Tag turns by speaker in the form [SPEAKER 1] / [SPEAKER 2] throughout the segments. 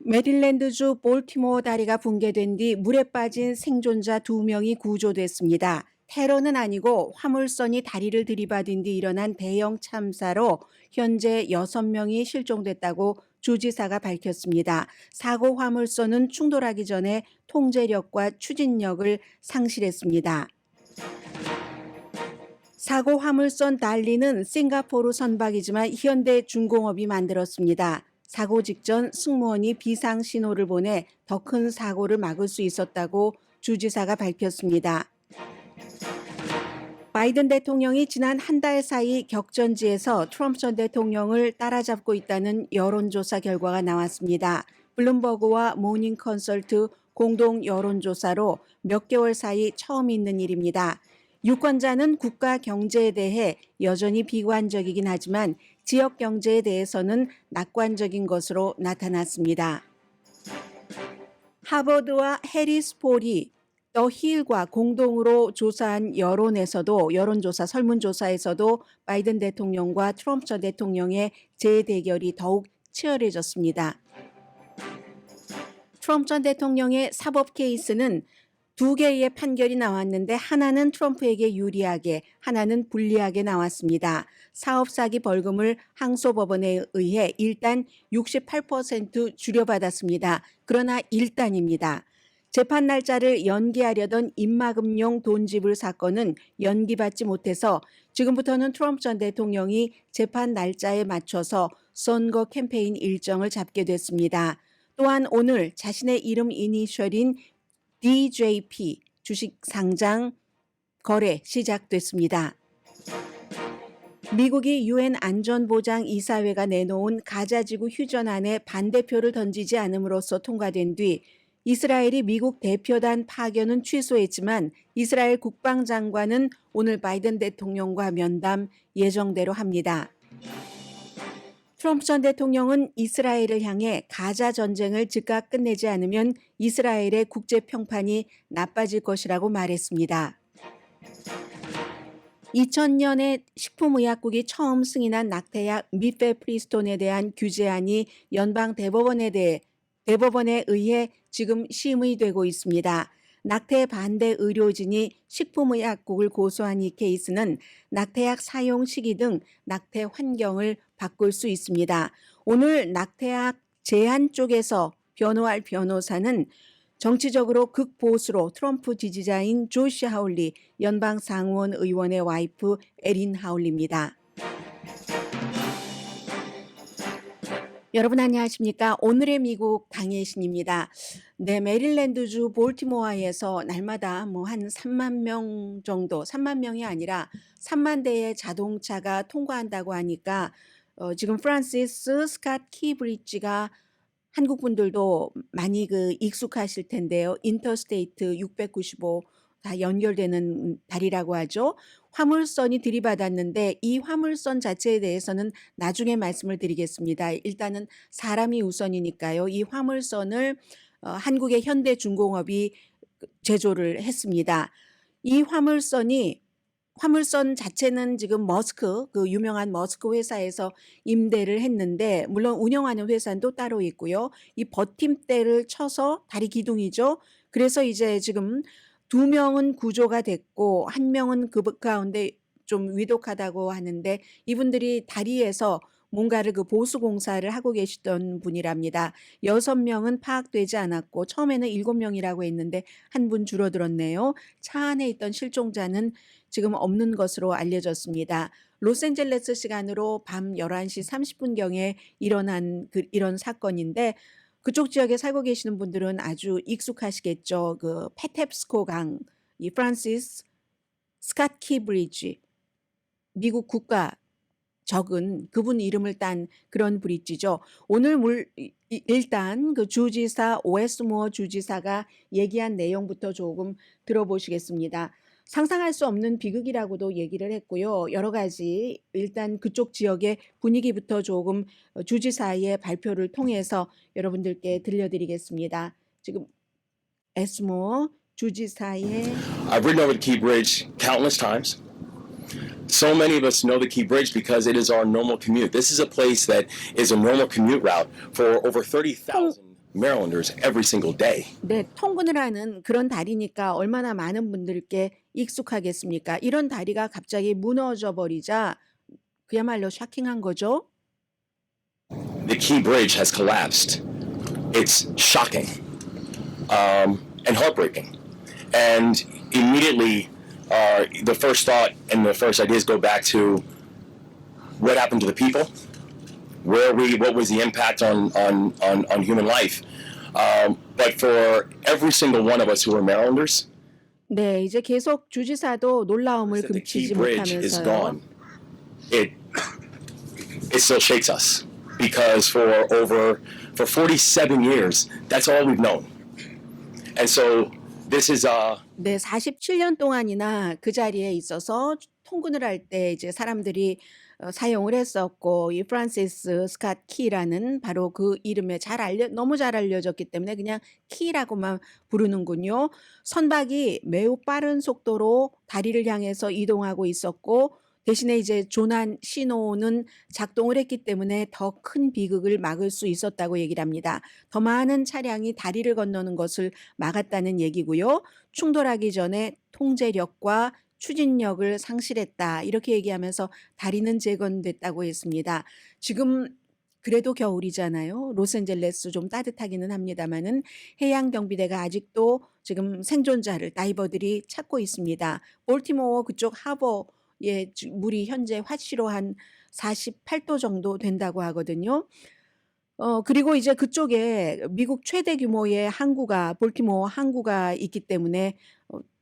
[SPEAKER 1] 메릴랜드주 볼티모어 다리가 붕괴된 뒤 물에 빠진 생존자 2명이 구조됐습니다. 테러는 아니고 화물선이 다리를 들이받은 뒤 일어난 대형 참사로 현재 6명이 실종됐다고 주지사가 밝혔습니다. 사고 화물선은 충돌하기 전에 통제력과 추진력을 상실했습니다. 사고 화물선 달리는 싱가포르 선박이지만 현대중공업이 만들었습니다. 사고 직전 승무원이 비상 신호를 보내 더 큰 사고를 막을 수 있었다고 주지사가 밝혔습니다. 바이든 대통령이 지난 한 달 사이 격전지에서 트럼프 전 대통령을 따라잡고 있다는 여론조사 결과가 나왔습니다. 블룸버그와 모닝 컨설트 공동 여론조사로 몇 개월 사이 처음 있는 일입니다. 유권자는 국가 경제에 대해 여전히 비관적이긴 하지만 지역 경제에 대해서는 낙관적인 것으로 나타났습니다. 하버드와 해리스 폴이 더 힐과 공동으로 조사한 여론조사 설문조사에서도 바이든 대통령과 트럼프 전 대통령의 재대결이 더욱 치열해졌습니다. 트럼프 전 대통령의 사법 케이스는 2개의 판결이 나왔는데 하나는 트럼프에게 유리하게, 하나는 불리하게 나왔습니다. 사업 사기 벌금을 항소법원에 의해 일단 68% 줄여받았습니다. 그러나 일단입니다. 재판 날짜를 연기하려던 입막음용 돈 지불 사건은 연기받지 못해서 지금부터는 트럼프 전 대통령이 재판 날짜에 맞춰서 선거 캠페인 일정을 잡게 됐습니다. 또한 오늘 자신의 이름 이니셜인 DJP 주식 상장 거래 시작됐습니다. 미국이 유엔 안전보장이사회가 내놓은 가자지구 휴전안에 반대표를 던지지 않음으로써 통과된 뒤 이스라엘이 미국 대표단 파견은 취소했지만 이스라엘 국방장관은 오늘 바이든 대통령과 면담 예정대로 합니다. 트럼프 전 대통령은 이스라엘을 향해 가자 전쟁을 즉각 끝내지 않으면 이스라엘의 국제 평판이 나빠질 것이라고 말했습니다. 2000년에 식품의약국이 처음 승인한 낙태약 미페프리스톤에 대한 규제안이 연방 대법원에 의해 지금 심의되고 있습니다. 낙태 반대 의료진이 식품의약국을 고소한 이 케이스는 낙태약 사용 시기 등 낙태 환경을 바꿀 수 있습니다. 오늘 낙태약 제한 쪽에서 변호할 변호사는 정치적으로 극보수로 트럼프 지지자인 조시 하울리 연방 상원 의원의 와이프 에린 하울리입니다. 여러분 안녕하십니까? 오늘의 미국 강혜신입니다. 네, 메릴랜드주 볼티모어에서 날마다 한 3만 명 정도, 3만 명이 아니라 3만 대의 자동차가 통과한다고 하니까 지금 프란시스 스캇 키 브릿지가 한국 분들도 많이 익숙하실 텐데요. 인터스테이트 695 다 연결되는 다리라고 하죠. 화물선이 들이받았는데 이 화물선 자체에 대해서는 나중에 말씀을 드리겠습니다. 일단은 사람이 우선이니까요. 이 화물선을 한국의 현대중공업이 제조를 했습니다. 이 화물선 자체는 지금 머스크, 유명한 머스크 회사에서 임대를 했는데 물론 운영하는 회사는 또 따로 있고요. 이 버팀대를 쳐서 다리 기둥이죠. 그래서 이제 지금 2명은 구조가 됐고 1명은 그 가운데 좀 위독하다고 하는데 이분들이 다리에서 뭔가를 보수 공사를 하고 계시던 분이랍니다. 6명은 파악되지 않았고 처음에는 7명이라고 했는데 한 분 줄어들었네요. 차 안에 있던 실종자는 지금 없는 것으로 알려졌습니다. 로스앤젤레스 시간으로 밤 11시 30분경에 일어난 이런 사건인데 그쪽 지역에 살고 계시는 분들은 아주 익숙하시겠죠. 페텝스코 강, 이 프란시스 스캇 키 브리지, 미국 국가 적은 그분 이름을 딴 그런 브릿지죠. 오늘 일단 주지사 웨스모어 주지사가 얘기한 내용부터 조금 들어보시겠습니다. 상상할 수 없는 비극이라고도 얘기를 했고요. 여러 가지 일단 그쪽 지역의 분위기부터 조금 주지사의 발표를 통해서 여러분들께 들려드리겠습니다. 지금 웨스모어 주지사의
[SPEAKER 2] I've ridden over the Key Bridge countless times. So many of us know the Key Bridge because it is our normal commute. This is a place that is a normal commute route for over 30,000 Marylanders every single day.
[SPEAKER 1] 네, 통근을 하는 그런 다리니까 얼마나 많은 분들께 익숙하겠습니까? 이런 다리가 갑자기 무너져 버리자 그야말로 쇼킹한 거죠.
[SPEAKER 2] The Key Bridge has collapsed. It's shocking and heartbreaking. And immediately, the first thought and the first ideas go back to what happened to the people, what was the impact on human life. But for every single one of us who are Marylanders,
[SPEAKER 1] 네, 이제 계속 주지사도 놀라움을
[SPEAKER 2] that the Key
[SPEAKER 1] 금치지
[SPEAKER 2] Bridge is
[SPEAKER 1] 못하면서요.
[SPEAKER 2] gone, it still shakes us because for 47 years, that's all we've known. And so this is
[SPEAKER 1] 네, 47년 동안이나 그 자리에 있어서 통근을 할 때 이제 사람들이 사용을 했었고 이 프란시스 스캇 키라는 바로 그 이름에 너무 잘 알려졌기 때문에 그냥 키라고만 부르는군요. 선박이 매우 빠른 속도로 다리를 향해서 이동하고 있었고 대신에 이제 조난 신호는 작동을 했기 때문에 더 큰 비극을 막을 수 있었다고 얘기를 합니다. 더 많은 차량이 다리를 건너는 것을 막았다는 얘기고요. 충돌하기 전에 통제력과 추진력을 상실했다. 이렇게 얘기하면서 다리는 재건됐다고 했습니다. 지금 그래도 겨울이잖아요. 로스앤젤레스 좀 따뜻하기는 합니다만은 해양 경비대가 아직도 지금 생존자를 다이버들이 찾고 있습니다. 볼티모어 그쪽 하버에 물이 현재 화씨로 한 48도 정도 된다고 하거든요. 그리고 이제 그쪽에 미국 최대 규모의 항구가 볼티모어 항구가 있기 때문에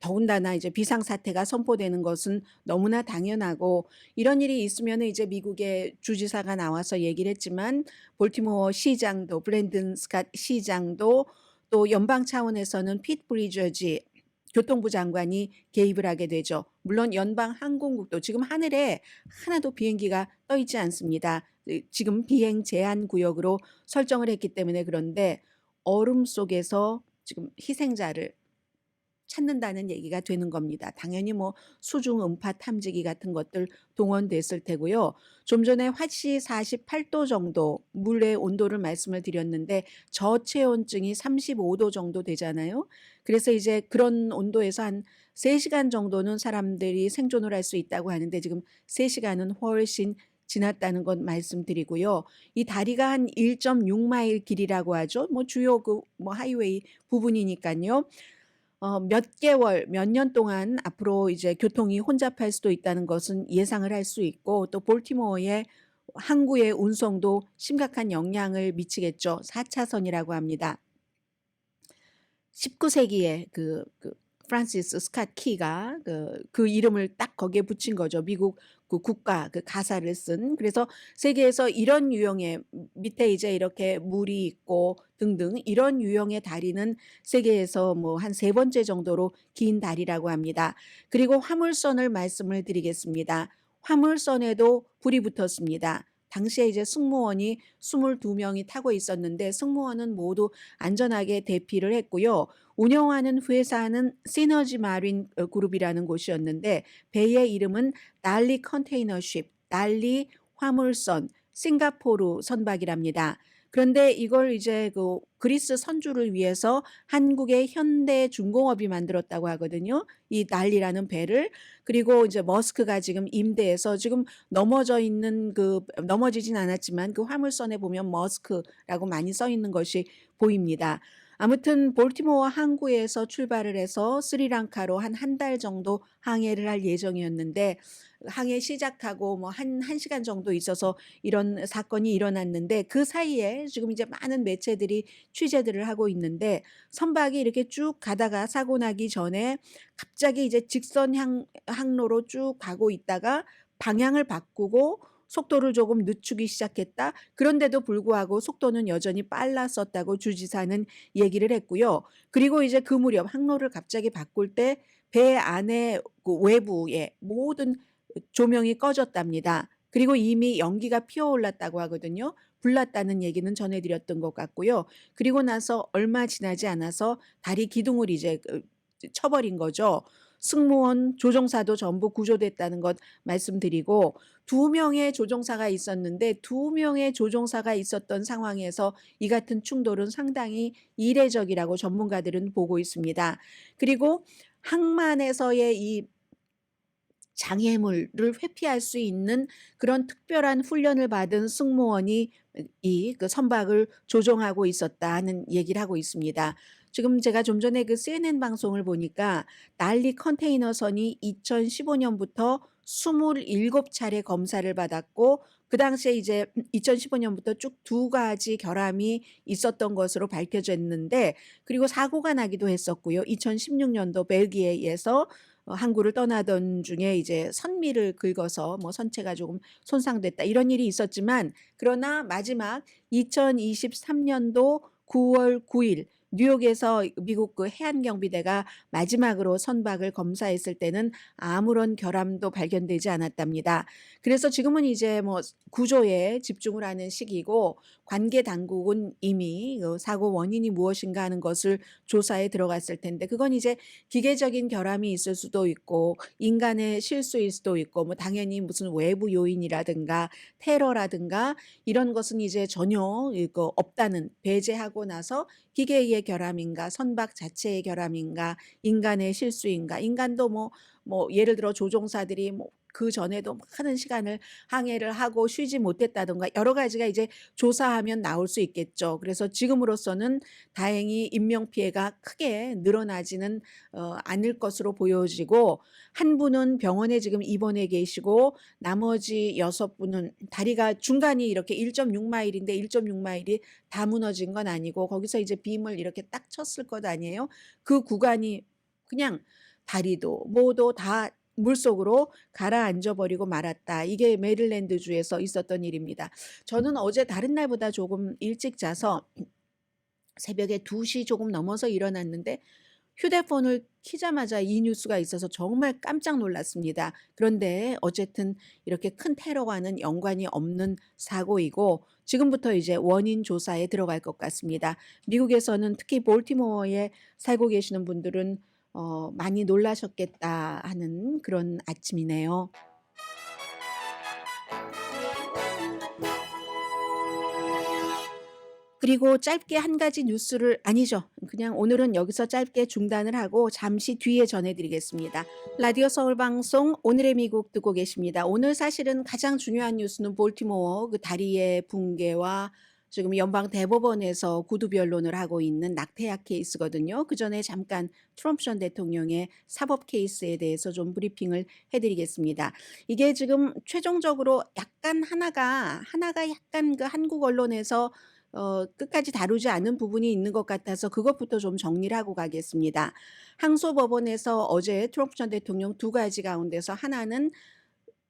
[SPEAKER 1] 더군다나 이제 비상사태가 선포되는 것은 너무나 당연하고 이런 일이 있으면은 이제 미국의 주지사가 나와서 얘기를 했지만 볼티모어 시장도 브랜든 스캇 시장도 또 연방 차원에서는 핏 브리저지 교통부 장관이 개입을 하게 되죠. 물론 연방 항공국도 지금 하늘에 하나도 비행기가 떠 있지 않습니다. 지금 비행 제한 구역으로 설정을 했기 때문에 그런데 얼음 속에서 지금 희생자를 찾는다는 얘기가 되는 겁니다. 당연히 뭐 수중 음파 탐지기 같은 것들 동원됐을 테고요. 좀 전에 화씨 48도 정도 물의 온도를 말씀을 드렸는데 저체온증이 35도 정도 되잖아요. 그래서 이제 그런 온도에서 한 3시간 정도는 사람들이 생존을 할 수 있다고 하는데 지금 3시간은 훨씬 지났다는 건 말씀드리고요. 이 다리가 한 1.6마일 길이라고 하죠. 뭐 주요 그 뭐 하이웨이 부분이니까요. 몇 개월, 몇 년 동안 앞으로 이제 교통이 혼잡할 수도 있다는 것은 예상을 할 수 있고 또 볼티모어의 항구의 운송도 심각한 영향을 미치겠죠. 4차선이라고 합니다. 19세기에 그 프란시스 스캇 키가 그 이름을 딱 거기에 붙인 거죠. 미국 그 국가 그 가사를 쓴. 그래서 세계에서 이런 유형의 밑에 이제 이렇게 물이 있고 등등 이런 유형의 다리는 세계에서 뭐 한 3번째 정도로 긴 다리라고 합니다. 그리고 화물선을 말씀을 드리겠습니다. 화물선에도 불이 붙었습니다. 당시에 이제 승무원이 22명이 타고 있었는데 승무원은 모두 안전하게 대피를 했고요. 운영하는 회사는 시너지 마린 그룹이라는 곳이었는데 배의 이름은 달리 컨테이너쉽, 달리 화물선, 싱가포르 선박이랍니다. 그런데 이걸 이제 그 그리스 선주를 위해서 한국의 현대중공업이 만들었다고 하거든요. 이 달리라는 배를. 그리고 이제 머스크가 지금 임대해서 지금 넘어지진 않았지만 그 화물선에 보면 머스크라고 많이 써 있는 것이 보입니다. 아무튼 볼티모어 항구에서 출발을 해서 스리랑카로 한 달 정도 항해를 할 예정이었는데 항해 시작하고 뭐 한 시간 정도 있어서 이런 사건이 일어났는데 그 사이에 지금 이제 많은 매체들이 취재들을 하고 있는데 선박이 이렇게 쭉 가다가 사고 나기 전에 갑자기 이제 직선 항로로 쭉 가고 있다가 방향을 바꾸고 속도를 조금 늦추기 시작했다. 그런데도 불구하고 속도는 여전히 빨랐었다고 주지사는 얘기를 했고요. 그리고 이제 그 무렵 항로를 갑자기 바꿀 때 배 안에 그 외부에 모든 조명이 꺼졌답니다. 그리고 이미 연기가 피어올랐다고 하거든요. 불났다는 얘기는 전해드렸던 것 같고요. 그리고 나서 얼마 지나지 않아서 다리 기둥을 이제 쳐버린 거죠. 승무원, 조종사도 전부 구조됐다는 것 말씀드리고 2명의 조종사가 있었는데 2명의 조종사가 있었던 상황에서 이 같은 충돌은 상당히 이례적이라고 전문가들은 보고 있습니다. 그리고 항만에서의 이 장애물을 회피할 수 있는 그런 특별한 훈련을 받은 승무원이 이 선박을 조종하고 있었다 하는 얘기를 하고 있습니다. 지금 제가 좀 전에 그 CNN 방송을 보니까 난리 컨테이너선이 2015년부터 27차례 검사를 받았고 그 당시에 이제 2015년부터 쭉 2가지 결함이 있었던 것으로 밝혀졌는데 그리고 사고가 나기도 했었고요. 2016년도 벨기에에서 항구를 떠나던 중에 이제 선미를 긁어서 뭐 선체가 조금 손상됐다 이런 일이 있었지만 그러나 마지막 2023년도 9월 9일 뉴욕에서 미국 그 해안경비대가 마지막으로 선박을 검사했을 때는 아무런 결함도 발견되지 않았답니다. 그래서 지금은 이제 뭐 구조에 집중을 하는 시기고 관계 당국은 이미 사고 원인이 무엇인가 하는 것을 조사에 들어갔을 텐데 그건 이제 기계적인 결함이 있을 수도 있고 인간의 실수일 수도 있고 뭐 당연히 무슨 외부 요인이라든가 테러라든가 이런 것은 이제 전혀 이거 없다는 배제하고 나서 기계의 결함인가 선박 자체의 결함인가 인간의 실수인가 인간도 뭐 예를 들어 조종사들이 뭐 그 전에도 많은 시간을 항해를 하고 쉬지 못했다든가 여러 가지가 이제 조사하면 나올 수 있겠죠. 그래서 지금으로서는 다행히 인명 피해가 크게 늘어나지는 않을 것으로 보여지고 한 분은 병원에 지금 입원해 계시고 나머지 6분은 다리가 중간이 이렇게 1.6마일인데 1.6마일이 다 무너진 건 아니고 거기서 이제 빔을 이렇게 딱 쳤을 것 아니에요. 그 구간이 그냥 다리도 뭐도 다 물속으로 가라앉아 버리고 말았다. 이게 메릴랜드주에서 있었던 일입니다. 저는 어제 다른 날보다 조금 일찍 자서 새벽에 2시 조금 넘어서 일어났는데 휴대폰을 키자마자 이 뉴스가 있어서 정말 깜짝 놀랐습니다. 그런데 어쨌든 이렇게 큰 테러와는 연관이 없는 사고이고 지금부터 이제 원인 조사에 들어갈 것 같습니다. 미국에서는 특히 볼티모어에 살고 계시는 분들은 많이 놀라셨겠다 하는 그런 아침이네요. 그리고 짧게 한 가지 뉴스를 아니죠. 그냥 오늘은 여기서 짧게 중단을 하고 잠시 뒤에 전해드리겠습니다. 라디오 서울 방송 오늘의 미국 듣고 계십니다. 오늘 사실은 가장 중요한 뉴스는 볼티모어 그 다리의 붕괴와 지금 연방 대법원에서 구두 변론을 하고 있는 낙태약 케이스거든요. 그 전에 잠깐 트럼프 전 대통령의 사법 케이스에 대해서 좀 브리핑을 해드리겠습니다. 이게 지금 최종적으로 약간 하나가 약간 그 한국 언론에서 끝까지 다루지 않은 부분이 있는 것 같아서 그것부터 좀 정리를 하고 가겠습니다. 항소법원에서 어제 트럼프 전 대통령 2가지 가운데서 하나는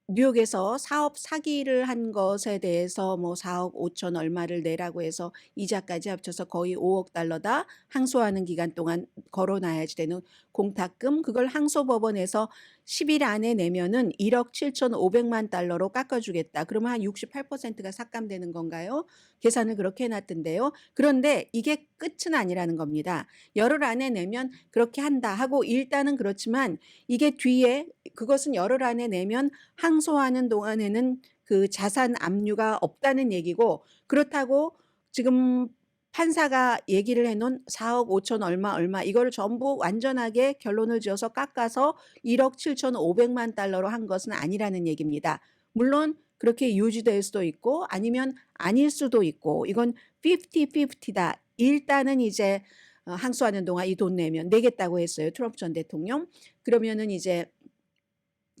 [SPEAKER 1] 뉴욕에서 사업 사기를 한 것에 대해서 뭐 4억 5천 얼마를 내라고 해서 이자까지 합쳐서 거의 5억 달러다. 항소하는 기간 동안 걸어놔야지 되는 공탁금 그걸 항소법원에서 10일 안에 내면은 1억 7,500만 달러로 깎아주겠다. 그러면 한 68%가 삭감되는 건가요? 계산을 그렇게 해놨던데요. 그런데 이게 끝은 아니라는 겁니다. 열흘 안에 내면 그렇게 한다 하고 일단은 그렇지만 이게 뒤에 그것은 열흘 안에 내면 항소하는 동안에는 그 자산 압류가 없다는 얘기고 그렇다고 지금 판사가 얘기를 해놓은 4억 5천 얼마 이거를 전부 완전하게 결론을 지어서 깎아서 1억 7,500만 달러로 한 것은 아니라는 얘기입니다. 물론 그렇게 유지될 수도 있고 아니면 아닐 수도 있고 이건 50-50다. 일단은 이제 항소하는 동안 이 돈 내면 내겠다고 했어요. 트럼프 전 대통령. 그러면은 이제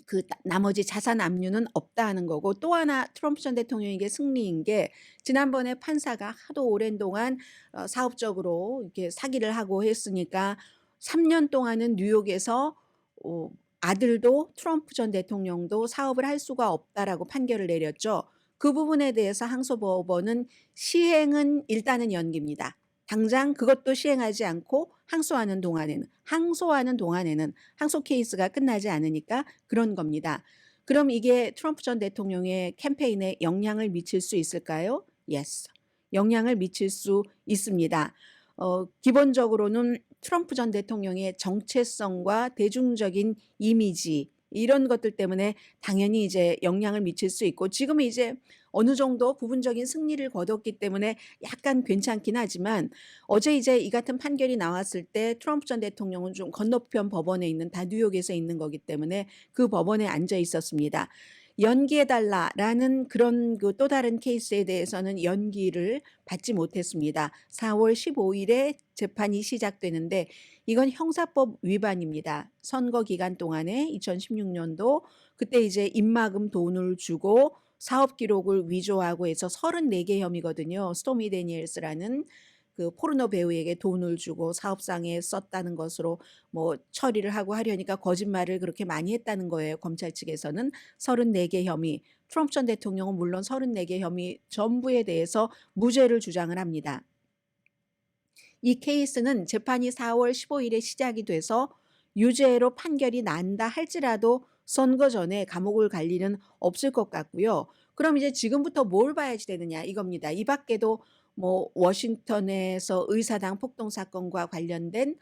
[SPEAKER 1] 그 나머지 자산 압류는 없다 하는 거고 또 하나 트럼프 전 대통령에게 승리인 게 지난번에 판사가 하도 오랜 동안 사업적으로 이렇게 사기를 하고 했으니까 3년 동안은 뉴욕에서 아들도 트럼프 전 대통령도 사업을 할 수가 없다라고 판결을 내렸죠. 그 부분에 대해서 항소법원은 시행은 일단은 연기입니다. 당장 그것도 시행하지 않고 항소하는 동안에는 항소 케이스가 끝나지 않으니까 그런 겁니다. 그럼 이게 트럼프 전 대통령의 캠페인에 영향을 미칠 수 있을까요? Yes. 영향을 미칠 수 있습니다. 기본적으로는 트럼프 전 대통령의 정체성과 대중적인 이미지 이런 것들 때문에 당연히 이제 영향을 미칠 수 있고 지금은 이제 어느 정도 부분적인 승리를 거뒀기 때문에 약간 괜찮긴 하지만 어제 이제 이 같은 판결이 나왔을 때 트럼프 전 대통령은 좀 건너편 법원에 있는 다 뉴욕에서 있는 거기 때문에 그 법원에 앉아 있었습니다. 연기해달라라는 그런 그 또 다른 케이스에 대해서는 연기를 받지 못했습니다. 4월 15일에 재판이 시작되는데 이건 형사법 위반입니다. 선거 기간 동안에 2016년도 그때 이제 입막음 돈을 주고 사업 기록을 위조하고 해서 34개 혐의거든요. 스토미 데니엘스라는 그 포르노 배우에게 돈을 주고 사업상에 썼다는 것으로 뭐 처리를 하고 하려니까 거짓말을 그렇게 많이 했다는 거예요. 검찰 측에서는 34개 혐의, 트럼프 전 대통령은 물론 34개 혐의 전부에 대해서 무죄를 주장을 합니다. 이 케이스는 재판이 4월 15일에 시작이 돼서 유죄로 판결이 난다 할지라도 선거 전에 감옥을 갈 일은 없을 것 같고요. 그럼 이제 지금부터 뭘 봐야지 되느냐 이겁니다. 이 밖에도 뭐 워싱턴에서 의사당 폭동 사건과 관련된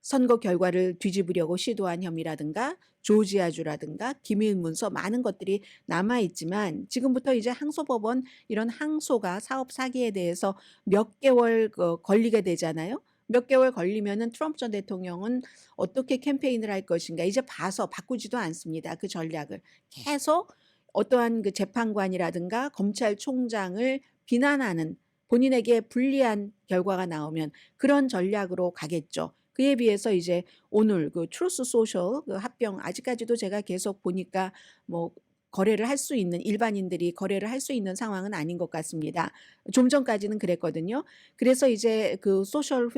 [SPEAKER 1] 선거 결과를 뒤집으려고 시도한 혐의라든가 조지아주라든가 기밀 문서 많은 것들이 남아 있지만 지금부터 이제 항소법원 이런 항소가 사업 사기에 대해서 몇 개월 걸리게 되잖아요. 몇 개월 걸리면은 트럼프 전 대통령은 어떻게 캠페인을 할 것인가 이제 봐서 바꾸지도 않습니다. 그 전략을 계속 어떠한 그 재판관이라든가 검찰총장을 비난하는 본인에게 불리한 결과가 나오면 그런 전략으로 가겠죠. 그에 비해서 이제 오늘 그 트루스 소셜 그 합병 아직까지도 제가 계속 보니까 뭐 거래를 할 수 있는 일반인들이 거래를 할 수 있는 상황은 아닌 것 같습니다. 좀 전까지는 그랬거든요. 그래서 이제 그 소셜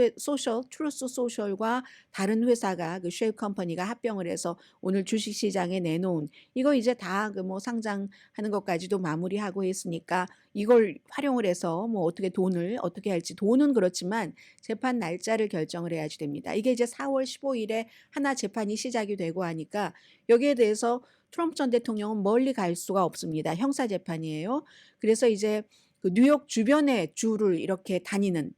[SPEAKER 1] 트루스 소셜과 다른 회사가 그 쉘 컴퍼니가 합병을 해서 오늘 주식 시장에 내놓은 이거 이제 다 그 뭐 상장하는 것까지도 마무리하고 했으니까 이걸 활용을 해서 뭐 어떻게 돈을 어떻게 할지 돈은 그렇지만 재판 날짜를 결정을 해야지 됩니다. 이게 이제 4월 15일에 하나 재판이 시작이 되고 하니까 여기에 대해서 트럼프 전 대통령은 멀리 갈 수가 없습니다. 형사 재판이에요. 그래서 이제 그 뉴욕 주변의 주를 이렇게 다니는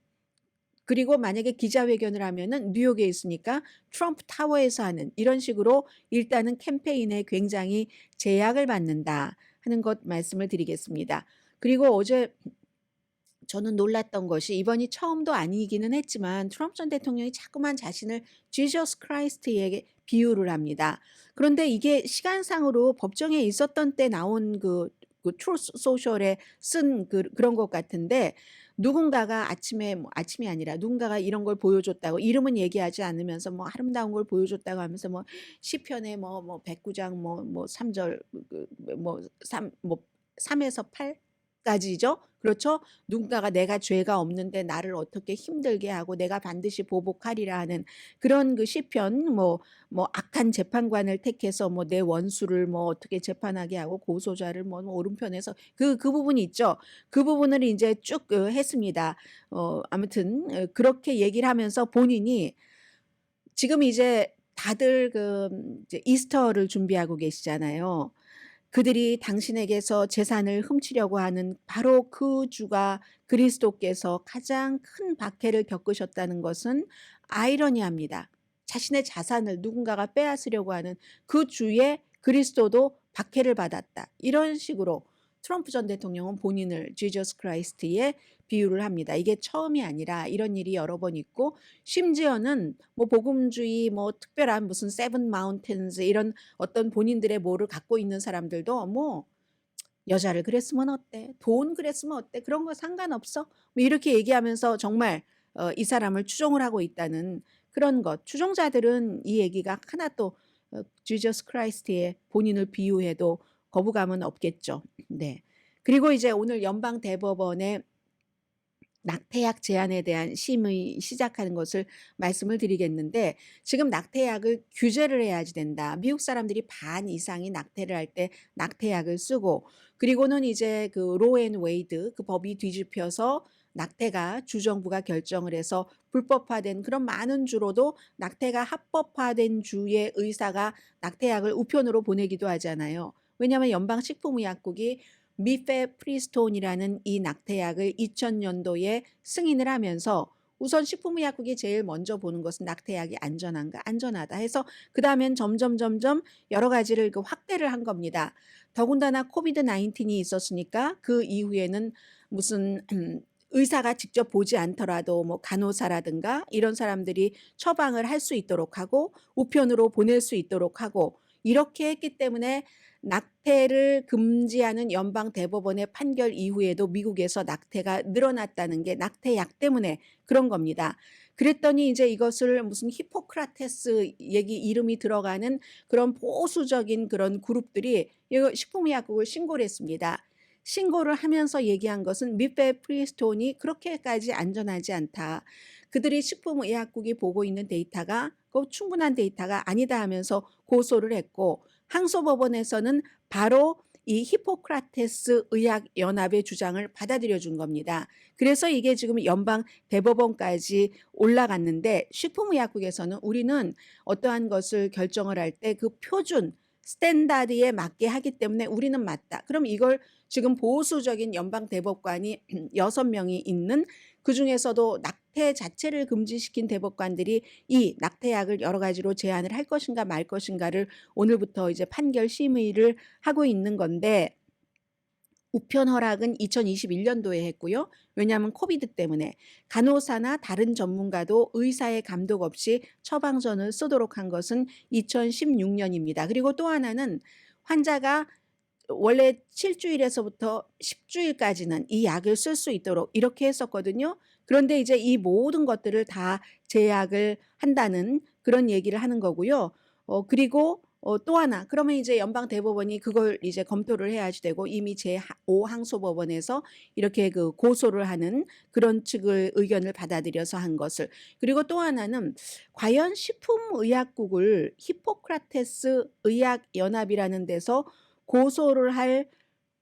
[SPEAKER 1] 그리고 만약에 기자회견을 하면은 뉴욕에 있으니까 트럼프 타워에서 하는 이런 식으로 일단은 캠페인에 굉장히 제약을 받는다 하는 것 말씀을 드리겠습니다. 그리고 어제 저는 놀랐던 것이 이번이 처음도 아니기는 했지만 트럼프 전 대통령이 자꾸만 자신을 지저스 크라이스트에게 비유를 합니다. 그런데 이게 시간상으로 법정에 있었던 때 나온 그 트루스 소셜에 쓴 그런 것 같은데 누군가가 아침에 뭐 아침이 아니라 누군가가 이런 걸 보여줬다고 이름은 얘기하지 않으면서 뭐 아름다운 걸 보여줬다고 하면서 뭐 시편에 뭐 109장 뭐 3절 뭐 3에서 8까지죠. 그렇죠? 누군가가 내가 죄가 없는데 나를 어떻게 힘들게 하고 내가 반드시 보복하리라 하는 그런 그 시편 뭐 악한 재판관을 택해서 뭐 내 원수를 뭐 어떻게 재판하게 하고 고소자를 뭐 오른편에서 그 부분이 있죠. 그 부분을 이제 쭉 했습니다. 아무튼 그렇게 얘기를 하면서 본인이 지금 이제 다들 이제 이스터를 준비하고 계시잖아요. 그들이 당신에게서 재산을 훔치려고 하는 바로 그 주가 그리스도께서 가장 큰 박해를 겪으셨다는 것은 아이러니합니다. 자신의 자산을 누군가가 빼앗으려고 하는 그 주에 그리스도도 박해를 받았다. 이런 식으로 트럼프 전 대통령은 본인을 지저스 크라이스트에 비유를 합니다. 이게 처음이 아니라 이런 일이 여러 번 있고 심지어는 뭐 복음주의 뭐 특별한 무슨 세븐 마운틴즈 이런 어떤 본인들의 뭐를 갖고 있는 사람들도 뭐 여자를 그랬으면 어때? 돈 그랬으면 어때? 그런 거 상관없어? 뭐 이렇게 얘기하면서 정말 이 사람을 추종을 하고 있다는 그런 것. 추종자들은 이 얘기가 하나도 지저스 크라이스트의 본인을 비유해도 거부감은 없겠죠. 네. 그리고 이제 오늘 연방 대법원의 낙태약 제한에 대한 심의 시작하는 것을 말씀을 드리겠는데 지금 낙태약을 규제를 해야지 된다. 미국 사람들이 반 이상이 낙태를 할 때 낙태약을 쓰고 그리고는 이제 그 로 앤 웨이드 그 법이 뒤집혀서 낙태가 주정부가 결정을 해서 불법화된 그런 많은 주로도 낙태가 합법화된 주의 의사가 낙태약을 우편으로 보내기도 하잖아요. 왜냐하면 연방식품의약국이 미페프리스톤이라는 이 낙태약을 2000년도에 승인을 하면서 우선 식품의약국이 제일 먼저 보는 것은 낙태약이 안전한가, 안전하다 해서 그다음엔 점점 여러 가지를 그 확대를 한 겁니다. 더군다나 코비드 19이 있었으니까 그 이후에는 무슨 의사가 직접 보지 않더라도 뭐 간호사라든가 이런 사람들이 처방을 할 수 있도록 하고 우편으로 보낼 수 있도록 하고 이렇게 했기 때문에 낙태를 금지하는 연방 대법원의 판결 이후에도 미국에서 낙태가 늘어났다는 게 낙태약 때문에 그런 겁니다. 그랬더니 이제 이것을 무슨 히포크라테스 얘기 이름이 들어가는 그런 보수적인 그런 그룹들이 이거 식품의약국을 신고를 했습니다. 신고를 하면서 얘기한 것은 미페프리스톤이 그렇게까지 안전하지 않다. 그들이 식품의약국이 보고 있는 데이터가 충분한 데이터가 아니다 하면서 고소를 했고 항소법원에서는 바로 이 히포크라테스 의학연합의 주장을 받아들여 준 겁니다. 그래서 이게 지금 연방 대법원까지 올라갔는데 식품의약국에서는 우리는 어떠한 것을 결정을 할 때 그 표준 스탠다드에 맞게 하기 때문에 우리는 맞다. 그럼 이걸 지금 보수적인 연방 대법관이 6명이 있는 그중에서도 낙태 자체를 금지시킨 대법관들이 이 낙태약을 여러 가지로 제한을 할 것인가 말 것인가를 오늘부터 이제 판결 심의를 하고 있는 건데 우편 허락은 2021년도에 했고요. 왜냐하면 코비드 때문에 간호사나 다른 전문가도 의사의 감독 없이 처방전을 쓰도록 한 것은 2016년입니다. 그리고 또 하나는 환자가 원래 7주일에서부터 10주일까지는 이 약을 쓸 수 있도록 이렇게 했었거든요. 그런데 이제 이 모든 것들을 다 제약을 한다는 그런 얘기를 하는 거고요. 그리고 또 하나 그러면 이제 연방 대법원이 그걸 이제 검토를 해야지 되고 이미 제5항소법원에서 이렇게 그 고소를 하는 그런 측의 의견을 받아들여서 한 것을 그리고 또 하나는 과연 식품의약국을 히포크라테스 의학연합이라는 데서 고소를 할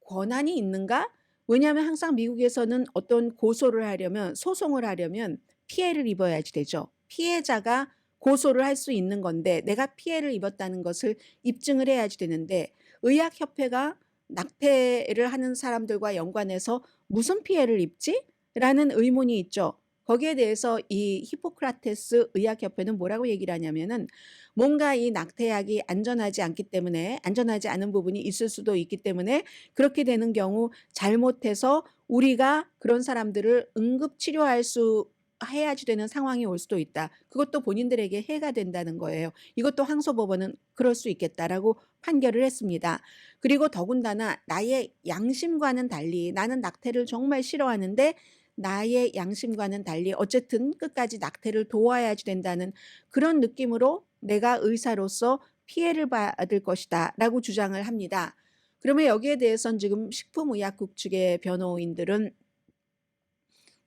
[SPEAKER 1] 권한이 있는가? 왜냐하면 항상 미국에서는 어떤 고소를 하려면 소송을 하려면 피해를 입어야지 되죠. 피해자가 고소를 할 수 있는 건데 내가 피해를 입었다는 것을 입증을 해야지 되는데 의학협회가 낙태를 하는 사람들과 연관해서 무슨 피해를 입지? 라는 의문이 있죠. 거기에 대해서 이 히포크라테스 의학협회는 뭐라고 얘기를 하냐면은 뭔가 이 낙태약이 안전하지 않기 때문에 안전하지 않은 부분이 있을 수도 있기 때문에 그렇게 되는 경우 잘못해서 우리가 그런 사람들을 응급치료할 수 해야지 되는 상황이 올 수도 있다. 그것도 본인들에게 해가 된다는 거예요. 이것도 항소법원은 그럴 수 있겠다라고 판결을 했습니다. 그리고 더군다나 나의 양심과는 달리 나는 낙태를 정말 싫어하는데 나의 양심과는 달리 어쨌든 끝까지 낙태를 도와야지 된다는 그런 느낌으로 내가 의사로서 피해를 받을 것이다 라고 주장을 합니다. 그러면 여기에 대해서는 지금 식품의약국 측의 변호인들은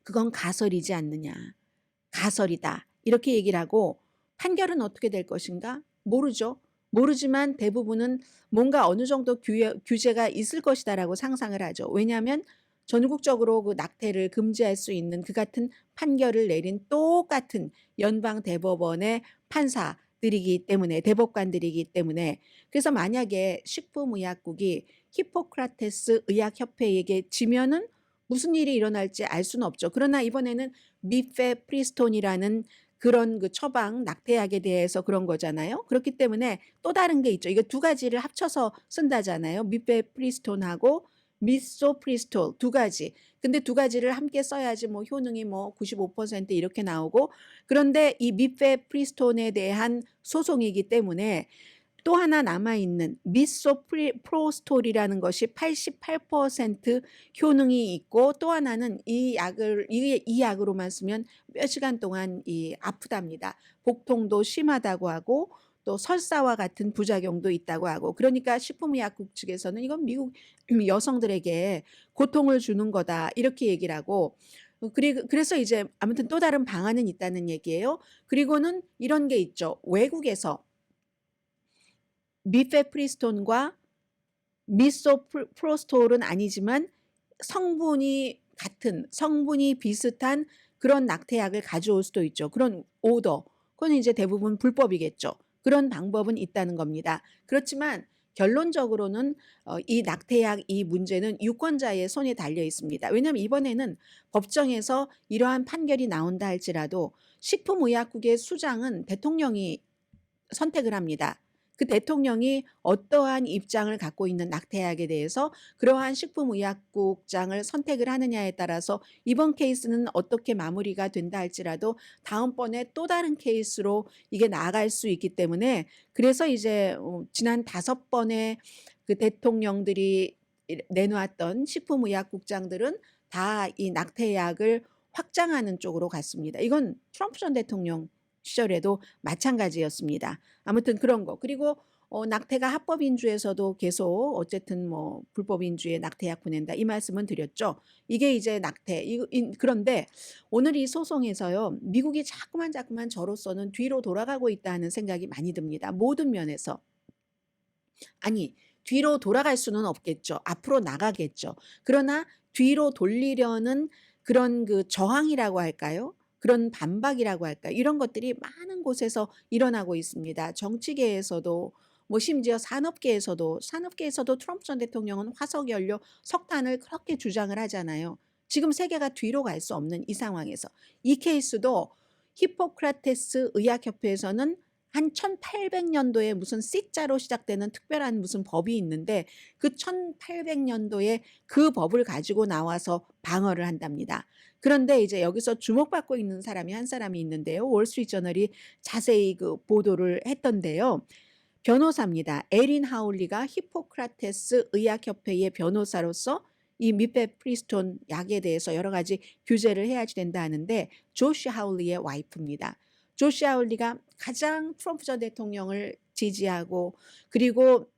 [SPEAKER 1] 그건 가설이지 않느냐. 가설이다. 이렇게 얘기를 하고 판결은 어떻게 될 것인가? 모르죠. 모르지만 대부분은 뭔가 어느 정도 규제가 있을 것이다라고 상상을 하죠. 왜냐하면 전국적으로 그 낙태를 금지할 수 있는 그 같은 판결을 내린 똑같은 연방 대법원의 판사들이기 때문에 대법관들이기 때문에 그래서 만약에 식품의약국이 히포크라테스 의학협회에게 지면은 무슨 일이 일어날지 알 수는 없죠. 그러나 이번에는 미페프리스톤이라는 그런 그 처방 낙태약에 대해서 그런 거잖아요. 그렇기 때문에 또 다른 게 있죠. 이거 두 가지를 합쳐서 쓴다잖아요. 미페프리스톤하고 미소프리스톨 두 가지. 근데 두 가지를 함께 써야지 뭐 효능이 뭐 95% 이렇게 나오고 그런데 이 미페프리스톤에 대한 소송이기 때문에 또 하나 남아있는 미소프로스톨이라는 것이 88% 효능이 있고 또 하나는 이 약으로만 쓰면 몇 시간 동안 아프답니다. 복통도 심하다고 하고 또 설사와 같은 부작용도 있다고 하고 그러니까 식품의약국 측에서는 이건 미국 여성들에게 고통을 주는 거다 이렇게 얘기를 하고 그래서 이제 아무튼 또 다른 방안은 있다는 얘기예요. 그리고는 이런 게 있죠. 외국에서 미페프리스톤과 미소프로스톨은 아니지만 성분이 같은 성분이 비슷한 그런 낙태약을 가져올 수도 있죠. 그런 오더. 그건 이제 대부분 불법이겠죠. 그런 방법은 있다는 겁니다. 그렇지만 결론적으로는 이 낙태약 이 문제는 유권자의 손에 달려 있습니다. 왜냐하면 이번에는 법정에서 이러한 판결이 나온다 할지라도 식품의약국의 수장은 대통령이 선택을 합니다. 그 대통령이 어떠한 입장을 갖고 있는 낙태약에 대해서 그러한 식품의약국장을 선택을 하느냐에 따라서 이번 케이스는 어떻게 마무리가 된다 할지라도 다음번에 또 다른 케이스로 이게 나아갈 수 있기 때문에 그래서 이제 지난 5번의 그 대통령들이 내놓았던 식품의약국장들은 다 이 낙태약을 확장하는 쪽으로 갔습니다. 이건 트럼프 전 대통령 시절에도 마찬가지였습니다. 아무튼 그런 거. 그리고 낙태가 합법인주에서도 계속 어쨌든 뭐 불법인주에 낙태약 보낸다 이 말씀은 드렸죠. 이게 이제 낙태. 그런데 오늘 이 소송에서요. 미국이 자꾸만 저로서는 뒤로 돌아가고 있다는 생각이 많이 듭니다. 모든 면에서. 아니 뒤로 돌아갈 수는 없겠죠. 앞으로 나가겠죠. 그러나 뒤로 돌리려는 그런 그 저항이라고 할까요? 그런 반박이라고 할까요? 이런 것들이 많은 곳에서 일어나고 있습니다. 정치계에서도 뭐 심지어 산업계에서도 트럼프 전 대통령은 화석연료 석탄을 그렇게 주장을 하잖아요. 지금 세계가 뒤로 갈 수 없는 이 상황에서 이 케이스도 히포크라테스 의학협회에서는 한 1800년도에 무슨 C자로 시작되는 특별한 무슨 법이 있는데 그 1800년도에 그 법을 가지고 나와서 방어를 한답니다. 그런데 이제 여기서 주목받고 있는 사람이 한 사람이 있는데요. 월스트리트저널이 자세히 그 보도를 했던데요. 변호사입니다. 에린 하울리가 히포크라테스 의학협회의 변호사로서 이 미페프리스톤 약에 대해서 여러 가지 규제를 해야지 된다 하는데 조시 하울리의 와이프입니다. 조시 하울리가 가장 트럼프 전 대통령을 지지하고 그리고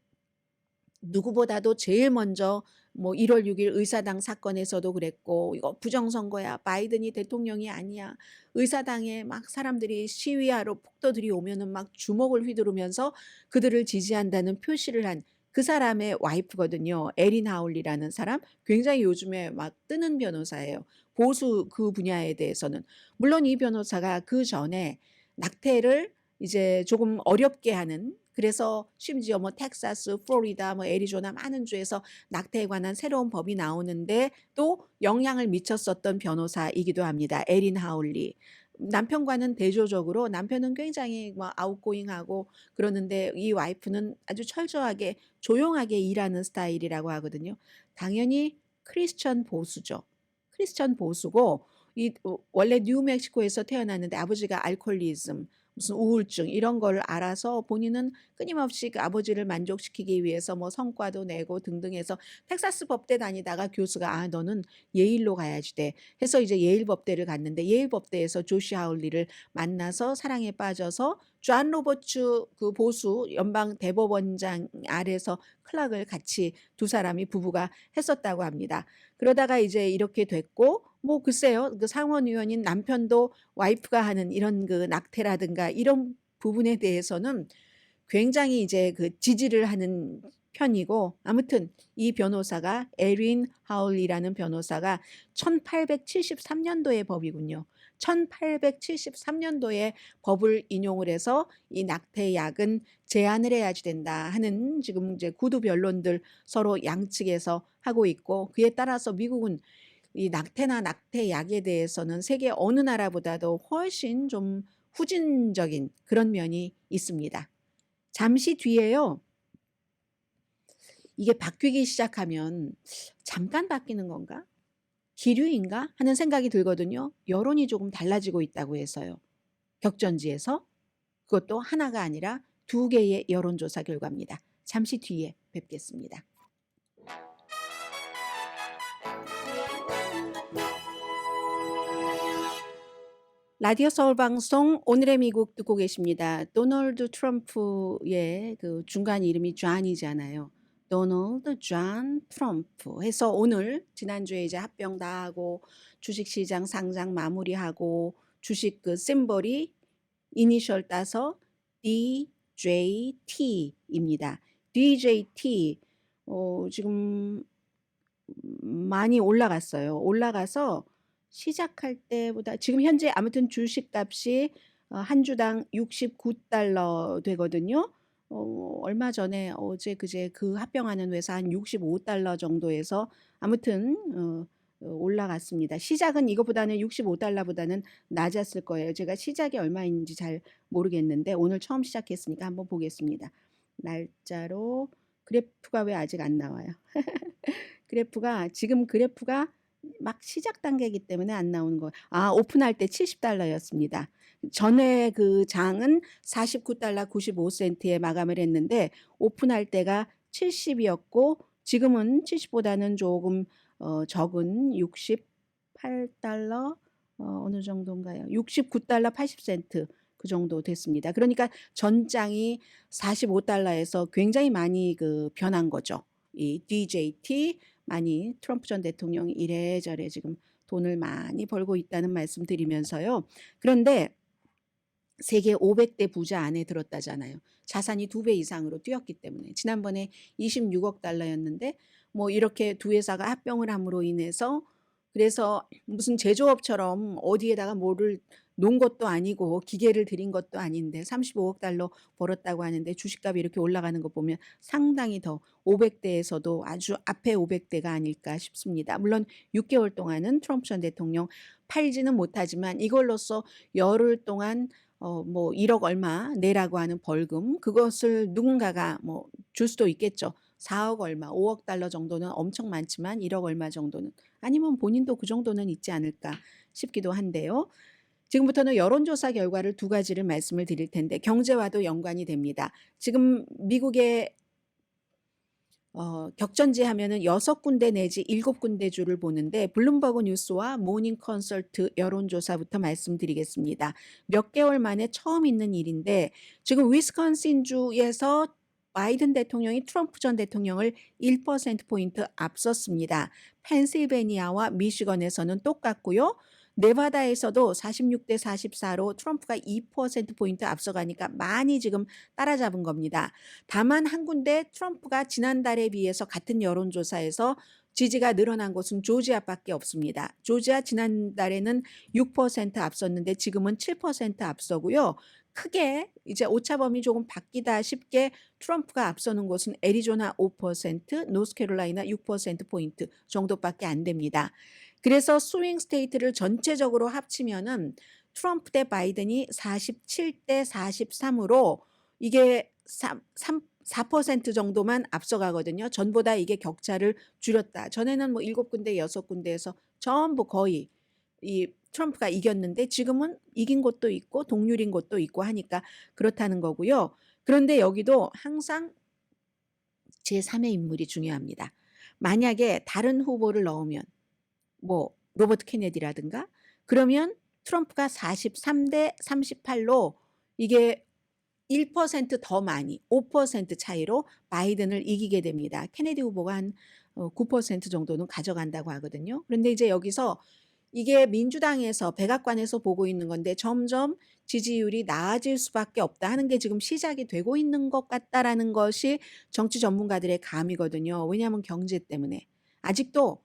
[SPEAKER 1] 누구보다도 제일 먼저 뭐 1월 6일 의사당 사건에서도 그랬고 이거 부정선거야. 바이든이 대통령이 아니야. 의사당에 막 사람들이 시위하러 폭도들이 오면은 막 주먹을 휘두르면서 그들을 지지한다는 표시를 한 그 사람의 와이프거든요. 에린 하울리라는 사람. 굉장히 요즘에 막 뜨는 변호사예요. 보수 그 분야에 대해서는. 물론 이 변호사가 그 전에 낙태를 이제 조금 어렵게 하는 그래서 심지어 뭐 텍사스, 플로리다, 뭐 애리조나 많은 주에서 낙태에 관한 새로운 법이 나오는데 또 영향을 미쳤었던 변호사이기도 합니다. 에린 하울리. 남편과는 대조적으로 남편은 굉장히 뭐 아웃고잉하고 그러는데 이 와이프는 아주 철저하게 조용하게 일하는 스타일이라고 하거든요. 당연히 크리스천 보수죠. 크리스천 보수고 원래 뉴멕시코에서 태어났는데 아버지가 알코올리즘 무슨 우울증 이런 걸 알아서 본인은 끊임없이 그 아버지를 만족시키기 위해서 뭐 성과도 내고 등등 해서 텍사스 법대 다니다가 교수가 너는 예일로 가야지 돼 해서 이제 예일 법대를 갔는데 예일 법대에서 조시 하울리를 만나서 사랑에 빠져서 존 로버츠 그 보수 연방 대법원장 아래서 클락을 같이 두 사람이 부부가 했었다고 합니다. 그러다가 이제 이렇게 됐고 뭐 글쎄요. 그 상원의원인 남편도 와이프가 하는 이런 그 낙태라든가 이런 부분에 대해서는 굉장히 이제 그 지지를 하는 편이고 아무튼 이 변호사가 에린 하울리라는 변호사가 1873년도의 법이군요. 1873년도에 법을 인용을 해서 이 낙태약은 제한을 해야지 된다 하는 지금 이제 구두 변론들 서로 양측에서 하고 있고 그에 따라서 미국은 이 낙태나 낙태약에 대해서는 세계 어느 나라보다도 훨씬 좀 후진적인 그런 면이 있습니다. 잠시 뒤에요. 이게 바뀌기 시작하면 잠깐 바뀌는 건가? 기류인가? 하는 생각이 들거든요. 여론이 조금 달라지고 있다고 해서요. 격전지에서 그것도 하나가 아니라 2개의 여론조사 결과입니다. 잠시 뒤에 뵙겠습니다. 라디오 서울 방송 오늘의 미국 듣고 계십니다. 도널드 트럼프의 그 중간 이름이 존이잖아요. 도널드 존 트럼프 해서 오늘 지난주에 이제 합병 다 하고 주식시장 상장 마무리하고 주식 그 심볼이 이니셜 따서 DJT입니다. DJT 지금 많이 올라갔어요. 올라가서 시작할 때보다 지금 현재 아무튼 주식값이 한 주당 $69 되거든요. 얼마 전에 어제 그제 그 합병하는 회사 한 $65 정도에서 아무튼 올라갔습니다. 시작은 이거보다는 $65보다는 낮았을 거예요. 제가 시작이 얼마인지 잘 모르겠는데 오늘 처음 시작했으니까 한번 보겠습니다. 날짜로 그래프가 왜 아직 안 나와요? 지금 그래프가 막 시작 단계이기 때문에 안 나오는 거예요. 오픈할 때 $70였습니다. 전에 그 장은 $49 95센트에 마감을 했는데 오픈할 때가 70이었고 지금은 70보다는 조금 적은 $68 어느 정도인가요? $69 80센트 그 정도 됐습니다. 그러니까 전장이 $45에서 굉장히 많이 그 변한 거죠. 이 DJT 많이 트럼프 전 대통령이 이래저래 지금 돈을 많이 벌고 있다는 말씀 드리면서요. 그런데 세계 500대 부자 안에 들었다잖아요. 자산이 2배 이상으로 뛰었기 때문에. 지난번에 $26였는데 뭐 이렇게 두 회사가 합병을 함으로 인해서 그래서 무슨 제조업처럼 어디에다가 뭐를 놓은 것도 아니고 기계를 들인 것도 아닌데 $35억 벌었다고 하는데 주식값이 이렇게 올라가는 거 보면 상당히 더 500대에서도 아주 앞에 500대가 아닐까 싶습니다. 물론 6개월 동안은 트럼프 전 대통령 팔지는 못하지만 이걸로써 열흘 동안 뭐 1억 얼마 내라고 하는 벌금 그것을 누군가가 뭐 줄 수도 있겠죠. 4억 얼마, $5억 정도는 엄청 많지만 1억 얼마 정도는 아니면 본인도 그 정도는 있지 않을까 싶기도 한데요. 지금부터는 여론조사 결과를 두 가지를 말씀을 드릴 텐데 경제와도 연관이 됩니다. 지금 미국의 격전지 하면은 6군데 내지 7군데 주를 보는데 블룸버그 뉴스와 모닝 컨설트 여론조사부터 말씀드리겠습니다. 몇 개월 만에 처음 있는 일인데 지금 위스콘신 주에서 바이든 대통령이 트럼프 전 대통령을 1%포인트 앞섰습니다. 펜실베니아와 미시건에서는 똑같고요. 네바다에서도 46대 44로 트럼프가 2%포인트 앞서가니까 많이 지금 따라잡은 겁니다. 다만 한 군데 트럼프가 지난달에 비해서 같은 여론조사에서 지지가 늘어난 곳은 조지아밖에 없습니다. 조지아 지난달에는 6% 앞섰는데 지금은 7% 앞서고요. 크게 이제 오차범위 조금 바뀌다 싶게 트럼프가 앞서는 곳은 애리조나 5%, 노스캐롤라이나 6%포인트 정도밖에 안 됩니다. 그래서 스윙 스테이트를 전체적으로 합치면은 트럼프 대 바이든이 47대 43으로 이게 4% 정도만 앞서가거든요. 전보다 이게 격차를 줄였다. 전에는 뭐 7군데, 6군데에서 전부 거의 이 트럼프가 이겼는데 지금은 이긴 곳도 있고 동률인 곳도 있고 하니까 그렇다는 거고요. 그런데 여기도 항상 제3의 인물이 중요합니다. 만약에 다른 후보를 넣으면 뭐 로버트 케네디라든가 그러면 트럼프가 43대 38로 이게 1%더 많이 5% 차이로 바이든을 이기게 됩니다. 케네디 후보가 한 9% 정도는 가져간다고 하거든요. 그런데 이제 여기서 이게 민주당에서 백악관에서 보고 있는 건데 점점 지지율이 나아질 수밖에 없다 하는 게 지금 시작이 되고 있는 것 같다라는 것이 정치 전문가들의 감이거든요. 왜냐하면 경제 때문에. 아직도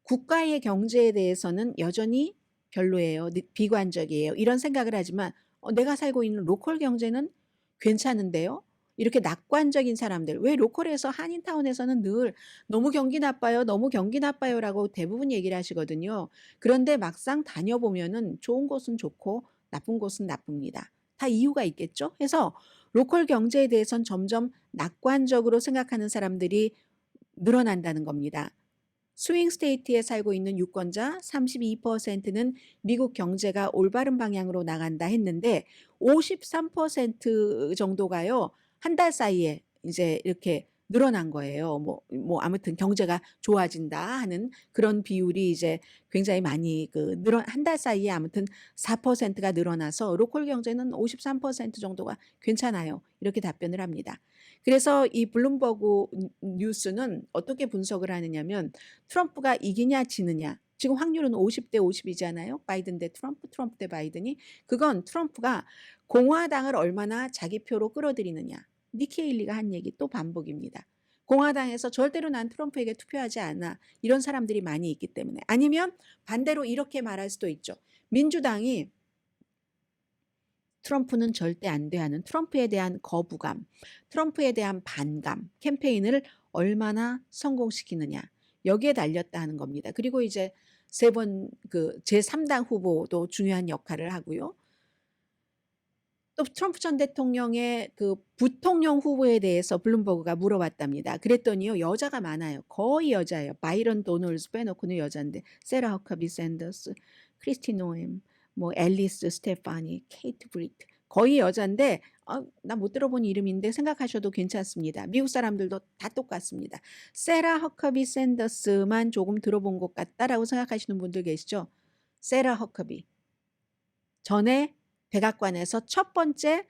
[SPEAKER 1] 국가의 경제에 대해서는 여전히 별로예요. 비관적이에요. 이런 생각을 하지만 내가 살고 있는 로컬 경제는 괜찮은데요. 이렇게 낙관적인 사람들 왜 로컬에서 한인타운에서는 늘 너무 경기 나빠요. 너무 경기 나빠요라고 대부분 얘기를 하시거든요. 그런데 막상 다녀보면은 좋은 곳은 좋고 나쁜 곳은 나쁩니다. 다 이유가 있겠죠. 해서 로컬 경제에 대해선 점점 낙관적으로 생각하는 사람들이 늘어난다는 겁니다. 스윙 스테이트에 살고 있는 유권자 32%는 미국 경제가 올바른 방향으로 나간다 했는데 53% 정도가요. 한 달 사이에 이제 이렇게 늘어난 거예요. 뭐 아무튼 경제가 좋아진다 하는 그런 비율이 이제 굉장히 많이 한 달 사이에 아무튼 4%가 늘어나서 로컬 경제는 53% 정도가 괜찮아요. 이렇게 답변을 합니다. 그래서 이 블룸버그 뉴스는 어떻게 분석을 하느냐면 트럼프가 이기냐 지느냐. 지금 확률은 50대 50이잖아요. 바이든 대 트럼프, 트럼프 대 바이든이. 그건 트럼프가 공화당을 얼마나 자기 표로 끌어들이느냐. 니키 헤일리가 한 얘기 또 반복입니다. 공화당에서 절대로 난 트럼프에게 투표하지 않아. 이런 사람들이 많이 있기 때문에. 아니면 반대로 이렇게 말할 수도 있죠. 민주당이 트럼프는 절대 안 돼 하는 트럼프에 대한 거부감, 트럼프에 대한 반감 캠페인을 얼마나 성공시키느냐 여기에 달렸다 하는 겁니다. 그리고 이제 세 번 그 제3당 후보도 중요한 역할을 하고요. 또 트럼프 전 대통령의 그 부통령 후보에 대해서 블룸버그가 물어봤답니다. 그랬더니요, 여자가 많아요. 거의 여자예요. 바이런 도널즈 빼놓고는 여자인데, 세라 허커비 샌더스, 크리스티 노엠, 뭐 앨리스 스테파니, 케이트 브리트, 거의 여자인데, 나 못 들어본 이름인데 생각하셔도 괜찮습니다. 미국 사람들도 다 똑같습니다. 세라 허커비 샌더스만 조금 들어본 것 같다라고 생각하시는 분들 계시죠? 세라 허커비. 전에 백악관에서 첫 번째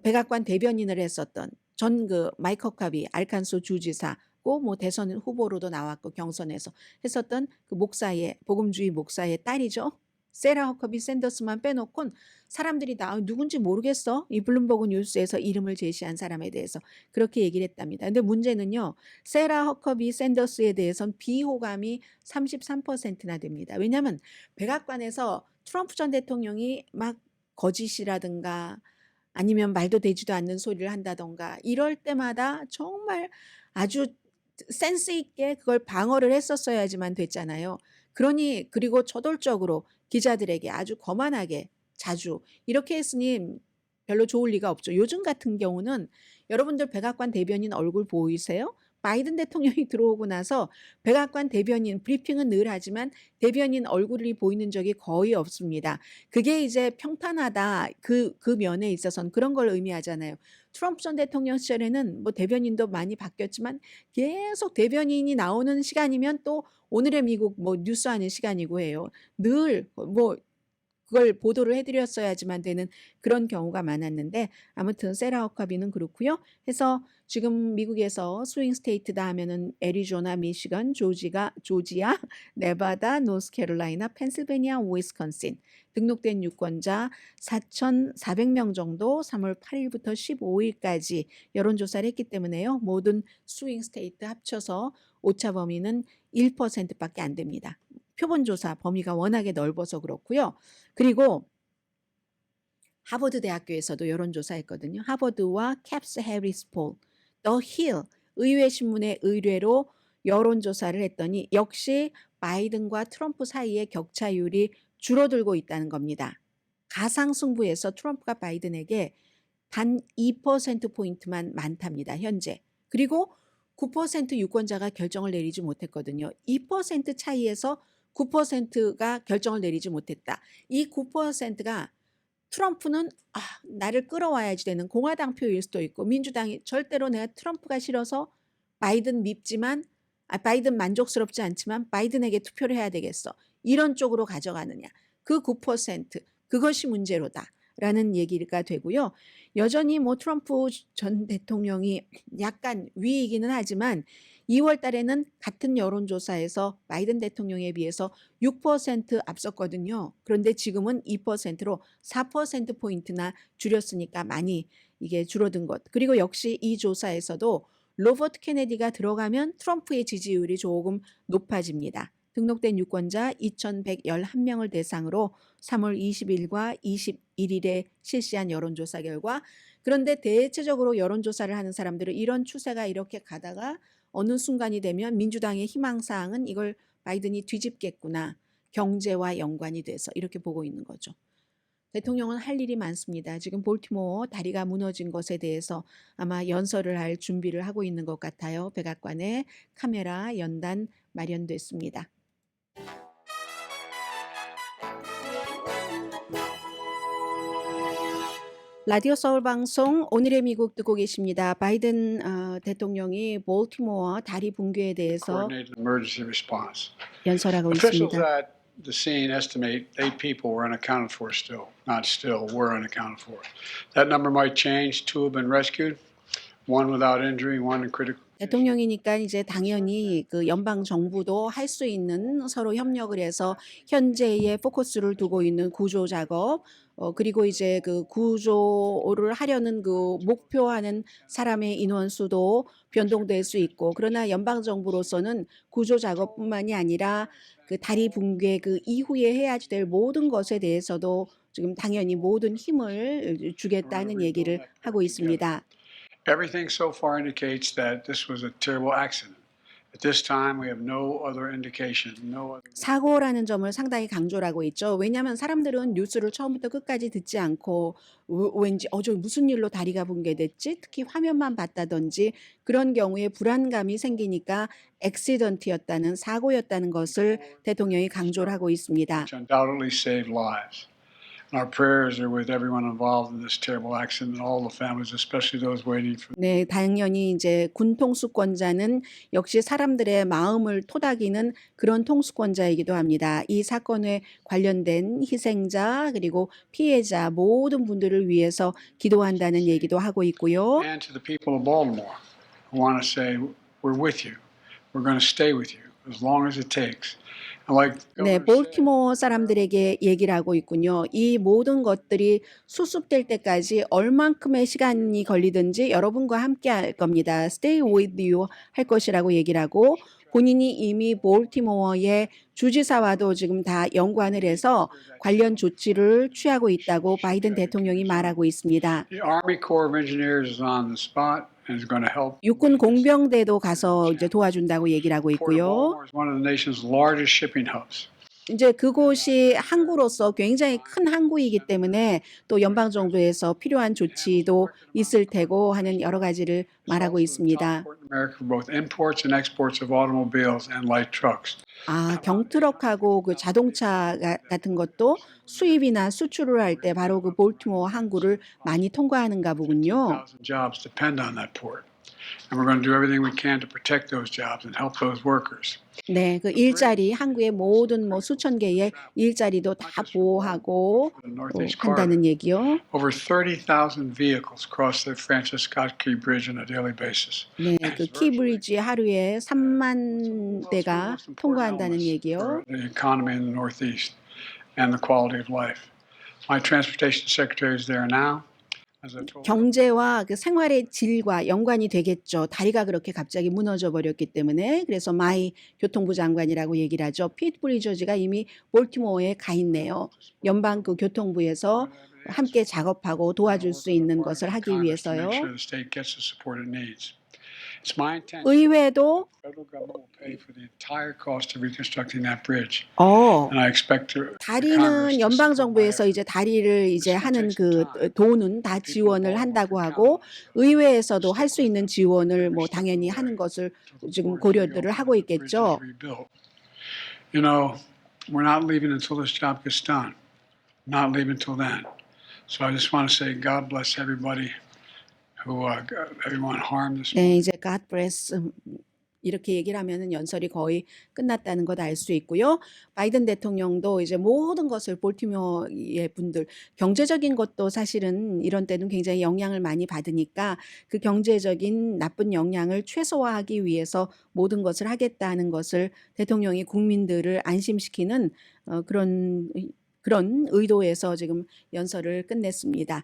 [SPEAKER 1] 백악관 대변인을 했었던 전 그 마이크 허커비 알칸소 주지사고 뭐 대선 후보로도 나왔고 경선에서 했었던 그 목사의 복음주의 목사의 딸이죠. 세라 허커비 샌더스만 빼놓곤 사람들이 나 누군지 모르겠어. 이 블룸버그 뉴스에서 이름을 제시한 사람에 대해서 그렇게 얘기를 했답니다. 근데 문제는요. 세라 허커비 샌더스에 대해선 비호감이 33%나 됩니다. 왜냐하면 백악관에서 트럼프 전 대통령이 막 거짓이라든가 아니면 말도 되지도 않는 소리를 한다던가 이럴 때마다 정말 아주 센스 있게 그걸 방어를 했었어야지만 됐잖아요. 그러니 그리고 저돌적으로 기자들에게 아주 거만하게 자주 이렇게 했으니 별로 좋을 리가 없죠. 요즘 같은 경우는 여러분들 백악관 대변인 얼굴 보이세요? 바이든 대통령이 들어오고 나서 백악관 대변인 브리핑은 늘 하지만 대변인 얼굴이 보이는 적이 거의 없습니다. 그게 이제 평탄하다 그 면에 있어서는 그런 걸 의미하잖아요. 트럼프 전 대통령 시절에는 뭐 대변인도 많이 바뀌었지만 계속 대변인이 나오는 시간이면 또 오늘의 미국 뭐 뉴스하는 시간이고 해요. 늘 뭐 그걸 보도를 해드렸어야지만 되는 그런 경우가 많았는데 아무튼 세라 허커비는 그렇고요. 해서 지금 미국에서 스윙 스테이트다 하면은 애리조나, 미시건, 조지아, 네바다, 노스캐롤라이나, 펜실베니아, 위스콘신 등록된 유권자 4,400명 정도 3월 8일부터 15일까지 여론조사를 했기 때문에요. 모든 스윙 스테이트 합쳐서 오차 범위는 1%밖에 안 됩니다. 표본조사 범위가 워낙에 넓어서 그렇고요. 그리고 하버드 대학교에서도 여론조사했거든요. 하버드와 캡스 해리스 폴, 더 힐 의회신문의 의뢰로 여론조사를 했더니 역시 바이든과 트럼프 사이의 격차율이 줄어들고 있다는 겁니다. 가상승부에서 트럼프가 바이든에게 단 2%포인트만 많답니다. 현재. 그리고 9% 유권자가 결정을 내리지 못했거든요. 2% 차이에서 9%가 결정을 내리지 못했다. 이 9%가 트럼프는 나를 끌어와야지 되는 공화당 표일 수도 있고 민주당이 절대로 내가 트럼프가 싫어서 바이든 밉지만 바이든 만족스럽지 않지만 바이든에게 투표를 해야 되겠어. 이런 쪽으로 가져가느냐. 그 9% 그것이 문제로다라는 얘기가 되고요. 여전히 뭐 트럼프 전 대통령이 약간 위이기는 하지만 2월 달에는 같은 여론조사에서 바이든 대통령에 비해서 6% 앞섰거든요. 그런데 지금은 2%로 4%포인트나 줄였으니까 많이 이게 줄어든 것. 그리고 역시 이 조사에서도 로버트 케네디가 들어가면 트럼프의 지지율이 조금 높아집니다. 등록된 유권자 2,111명을 대상으로 3월 20일과 21일에 실시한 여론조사 결과 그런데 대체적으로 여론조사를 하는 사람들은 이런 추세가 이렇게 가다가 어느 순간이 되면 민주당의 희망사항은 이걸 바이든이 뒤집겠구나. 경제와 연관이 돼서 이렇게 보고 있는 거죠. 대통령은 할 일이 많습니다. 지금 볼티모어 다리가 무너진 것에 대해서 아마 연설을 할 준비를 하고 있는 것 같아요. 백악관에 카메라 연단 마련됐습니다. 라디오 서울 방송 오늘의 미국 듣고 계십니다. 바이든 대통령이 볼티모어 다리 붕괴에 대해서
[SPEAKER 3] coordinated emergency response.
[SPEAKER 1] 연설하고
[SPEAKER 3] Officials
[SPEAKER 1] 있습니다.
[SPEAKER 3] at the scene estimate 8 people were unaccounted for still, not still, were unaccounted for. That number might change. 2 have been rescued, 1 without injury, 1 in critical.
[SPEAKER 1] 대통령이니까 이제 당연히 그 연방 정부도 할 수 있는 서로 협력을 해서 현재의 포커스를 두고 있는 구조 작업 그리고 이제 그 구조를 하려는 그 목표하는 사람의 인원수도 변동될 수 있고 그러나 연방 정부로서는 구조 작업뿐만이 아니라 그 다리 붕괴 그 이후에 해야지 될 모든 것에 대해서도 지금 당연히 모든 힘을 주겠다는 얘기를 하고 있습니다.
[SPEAKER 3] Everything so far indicates that this was a terrible accident. At this time, we have no other indication, no other.
[SPEAKER 1] 사고라는 점을 상당히 강조를 하고 있죠. 왜냐하면 사람들은 뉴스를 처음부터 끝까지 듣지 않고 왠지 저 무슨 일로 다리가 붕괴됐지? 특히 화면만 봤다든지 그런 경우에 불안감이 생기니까 액시던트였다는 사고였다는 것을 대통령이 강조를 하고 있습니다.
[SPEAKER 3] Which undoubtedly saved lives. And our prayers are with everyone involved in this terrible accident and all the families, especially those waiting for.
[SPEAKER 1] 네, 당연히 이제 군 통수권자는 역시 사람들의 마음을 토닥이는 그런 통수권자이기도 합니다. 이 사건에 관련된 희생자 그리고 피해자 모든 분들을 위해서 기도한다는 얘기도 하고 있고요.
[SPEAKER 3] And to the people of Baltimore who want to say, we're with you. We're going to stay with you as long as it takes. And like
[SPEAKER 1] 네,
[SPEAKER 3] Governor said,
[SPEAKER 1] 볼티모어 사람들에게 얘기를 하고 있군요. 이 모든 것들이 수습될 때까지 얼만큼의 시간이 걸리든지 여러분과 함께 할 겁니다. Stay with you 할 것이라고 얘기를 하고 본인이 이미 볼티모어의 주지사와도 지금 다 연관을 해서 관련 조치를 취하고 있다고 바이든 대통령이 말하고 있습니다.
[SPEAKER 3] the Army Corps of Engineers is on the spot and is going to help.
[SPEAKER 1] 육군 공병대도 가서 이제 도와준다고 얘기를 하고
[SPEAKER 3] Port of
[SPEAKER 1] 있고요.
[SPEAKER 3] Baltimore is one of the nation's largest shipping hubs.
[SPEAKER 1] 이제 그곳이 항구로서 굉장히 큰 항구이기 때문에 또 연방 정부에서 필요한 조치도 있을 테고 하는 여러 가지를 말하고 있습니다.
[SPEAKER 3] Top port in America for both imports and exports of automobiles and light trucks.
[SPEAKER 1] 아, 경트럭하고 그 자동차 같은 것도 수입이나 수출을 할 때 바로 그 볼티모어 항구를 많이 통과하는가 보군요.
[SPEAKER 3] 1,000 jobs depend on that port. And we're going to do everything we can to protect those jobs and help those workers.
[SPEAKER 1] 네, 그 일자리 항구의 모든 뭐 수천 개의 일자리도 다 보호하고
[SPEAKER 3] For the Northeast Corridor.
[SPEAKER 1] 한다는 얘기요.
[SPEAKER 3] Over 30,000 vehicles cross the Francis Scott Key Bridge on a daily basis.
[SPEAKER 1] 네, 그 키브리지 하루에 3만 대가
[SPEAKER 3] Most important
[SPEAKER 1] 통과한다는
[SPEAKER 3] elements
[SPEAKER 1] 얘기요.
[SPEAKER 3] for the economy in the Northeast and the quality of life. My transportation secretary is there now. As I told you,
[SPEAKER 1] 경제와 그 생활의 질과 연관이 되겠죠. 다리가 그렇게 갑자기 무너져 버렸기 때문에. 그래서 마이 교통부 장관이라고 얘기를 하죠. 피트 브리저지가 이미 볼티모어에 가 있네요. 연방 그 교통부에서 함께 작업하고 도와줄 수 있는 것을 하기
[SPEAKER 3] Congress to
[SPEAKER 1] 위해서요.
[SPEAKER 3] make sure the state gets the support it needs. It's my intention
[SPEAKER 1] 의회도
[SPEAKER 3] the federal government will pay for the entire cost of reconstructing that bridge.
[SPEAKER 1] 어
[SPEAKER 3] And I expect to
[SPEAKER 1] 다리는 연방 정부에서 이제 다리를 이제 하는 그 돈은 다 지원을 한다고 하고 의회에서도 할 수 있는 지원을 뭐 당연히 하는 것을 지금 고려들을 하고 있겠죠.
[SPEAKER 3] You know, we're not leaving until this job gets done. Not leaving until then. So I just want to say God bless everybody who everyone harmed this.
[SPEAKER 1] 네, 이제 God bless 이렇게 얘기를 하면은 연설이 거의 끝났다는 것 알 수 있고요. 바이든 대통령도 이제 모든 것을 볼티모어의 분들 경제적인 것도 사실은 이런 때는 굉장히 영향을 많이 받으니까 그 경제적인 나쁜 영향을 최소화하기 위해서 모든 것을 하겠다는 것을 대통령이 국민들을 안심시키는 그런 의도에서 지금 연설을 끝냈습니다.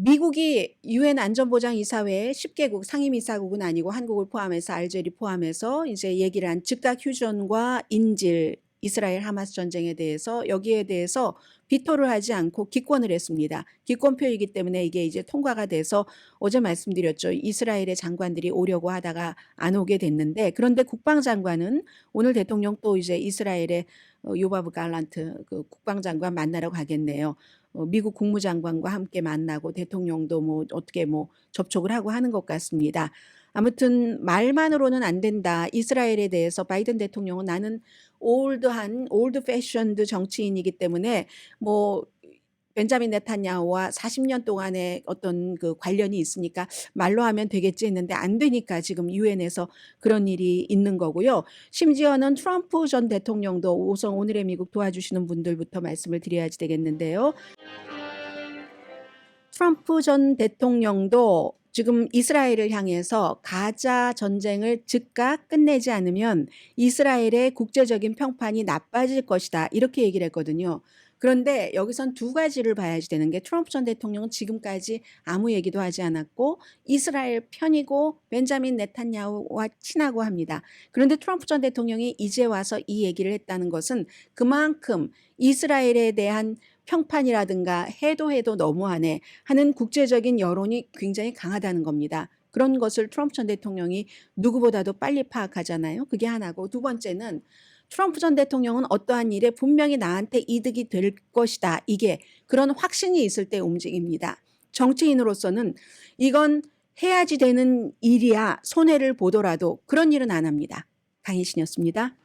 [SPEAKER 1] 미국이 유엔 안전보장이사회 10개국 상임이사국은 아니고 한국을 포함해서 알제리 포함해서 이제 얘기를 한 즉각 휴전과 인질 이스라엘 하마스 전쟁에 대해서 여기에 대해서 비토를 하지 않고 기권을 했습니다. 기권표이기 때문에 이게 이제 통과가 돼서 어제 말씀드렸죠. 이스라엘의 장관들이 오려고 하다가 안 오게 됐는데 그런데 국방장관은 오늘 대통령 또 이제 이스라엘의 요바브 갈란트 그 국방장관 만나러 가겠네요. 미국 국무장관과 함께 만나고 대통령도 뭐 어떻게 뭐 접촉을 하고 하는 것 같습니다. 아무튼 말만으로는 안 된다. 이스라엘에 대해서 바이든 대통령은 나는 올드 패션드 정치인이기 때문에 뭐 벤자민 네탄야후와 40년 동안의 어떤 그 관련이 있으니까 말로 하면 되겠지 했는데 안 되니까 지금 유엔에서 그런 일이 있는 거고요. 심지어는 트럼프 전 대통령도 우선 오늘의 미국 도와주시는 분들부터 말씀을 드려야지 되겠는데요. 트럼프 전 대통령도 지금 이스라엘을 향해서 가자 전쟁을 즉각 끝내지 않으면 이스라엘의 국제적인 평판이 나빠질 것이다. 이렇게 얘기를 했거든요. 그런데 여기선 두 가지를 봐야지 되는 게 트럼프 전 대통령은 지금까지 아무 얘기도 하지 않았고 이스라엘 편이고 벤자민 네탄야후와 친하고 합니다. 그런데 트럼프 전 대통령이 이제 와서 이 얘기를 했다는 것은 그만큼 이스라엘에 대한 평판이라든가 해도 너무하네 하는 국제적인 여론이 굉장히 강하다는 겁니다. 그런 것을 트럼프 전 대통령이 누구보다도 빨리 파악하잖아요. 그게 하나고, 두 번째는 트럼프 전 대통령은 어떠한 일에 분명히 나한테 이득이 될 것이다, 이게 그런 확신이 있을 때 움직입니다. 정치인으로서는 이건 해야지 되는 일이야 손해를 보더라도 그런 일은 안 합니다. 강희신이었습니다.